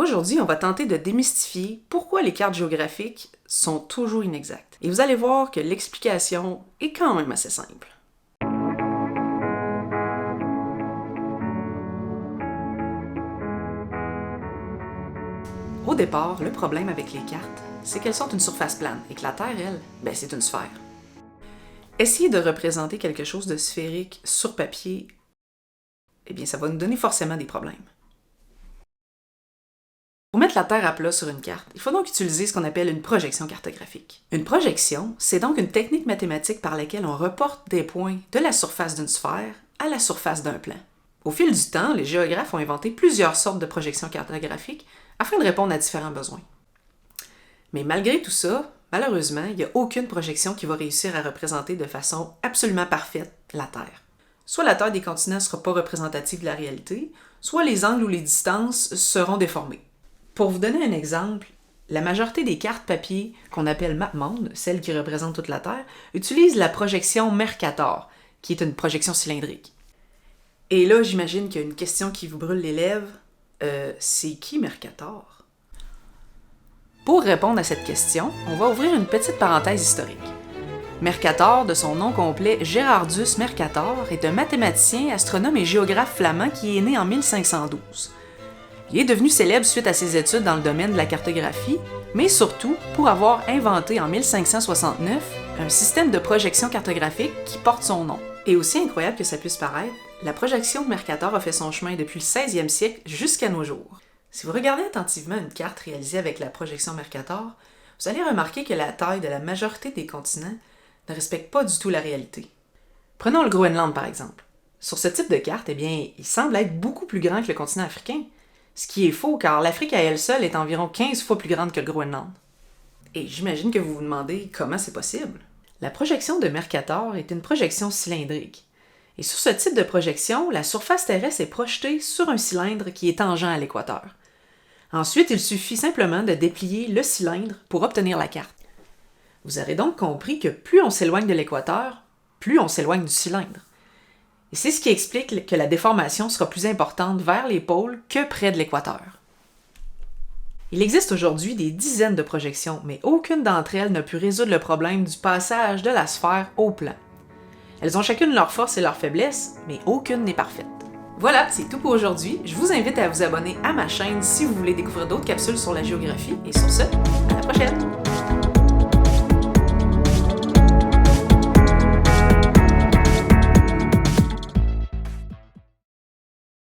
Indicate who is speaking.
Speaker 1: Aujourd'hui, on va tenter de démystifier pourquoi les cartes géographiques sont toujours inexactes. Et vous allez voir que l'explication est quand même assez simple. Au départ, le problème avec les cartes, c'est qu'elles sont une surface plane et que la Terre, elle, c'est une sphère. Essayer de représenter quelque chose de sphérique sur papier, ça va nous donner forcément des problèmes. Pour mettre la Terre à plat sur une carte, il faut donc utiliser ce qu'on appelle une projection cartographique. Une projection, c'est donc une technique mathématique par laquelle on reporte des points de la surface d'une sphère à la surface d'un plan. Au fil du temps, les géographes ont inventé plusieurs sortes de projections cartographiques afin de répondre à différents besoins. Mais malgré tout ça, malheureusement, il n'y a aucune projection qui va réussir à représenter de façon absolument parfaite la Terre. Soit la taille des continents ne sera pas représentative de la réalité, soit les angles ou les distances seront déformés. Pour vous donner un exemple, la majorité des cartes papier qu'on appelle mappemonde, celles qui représentent toute la Terre, utilisent la projection Mercator, qui est une projection cylindrique. Et là, j'imagine qu'il y a une question qui vous brûle les lèvres. C'est qui Mercator? Pour répondre à cette question, on va ouvrir une petite parenthèse historique. Mercator, de son nom complet Gerardus Mercator, est un mathématicien, astronome et géographe flamand qui est né en 1512. Il est devenu célèbre suite à ses études dans le domaine de la cartographie, mais surtout pour avoir inventé en 1569 un système de projection cartographique qui porte son nom. Et aussi incroyable que ça puisse paraître, la projection de Mercator a fait son chemin depuis le 16e siècle jusqu'à nos jours. Si vous regardez attentivement une carte réalisée avec la projection Mercator, vous allez remarquer que la taille de la majorité des continents ne respecte pas du tout la réalité. Prenons le Groenland par exemple. Sur ce type de carte, il semble être beaucoup plus grand que le continent africain, ce qui est faux car l'Afrique à elle seule est environ 15 fois plus grande que le Groenland. Et j'imagine que vous vous demandez comment c'est possible. La projection de Mercator est une projection cylindrique. Et sur ce type de projection, la surface terrestre est projetée sur un cylindre qui est tangent à l'équateur. Ensuite, il suffit simplement de déplier le cylindre pour obtenir la carte. Vous aurez donc compris que plus on s'éloigne de l'équateur, plus on s'éloigne du cylindre. Et c'est ce qui explique que la déformation sera plus importante vers les pôles que près de l'équateur. Il existe aujourd'hui des dizaines de projections, mais aucune d'entre elles n'a pu résoudre le problème du passage de la sphère au plan. Elles ont chacune leurs forces et leurs faiblesses, mais aucune n'est parfaite. Voilà, c'est tout pour aujourd'hui. Je vous invite à vous abonner à ma chaîne si vous voulez découvrir d'autres capsules sur la géographie. Et sur ce, à la prochaine!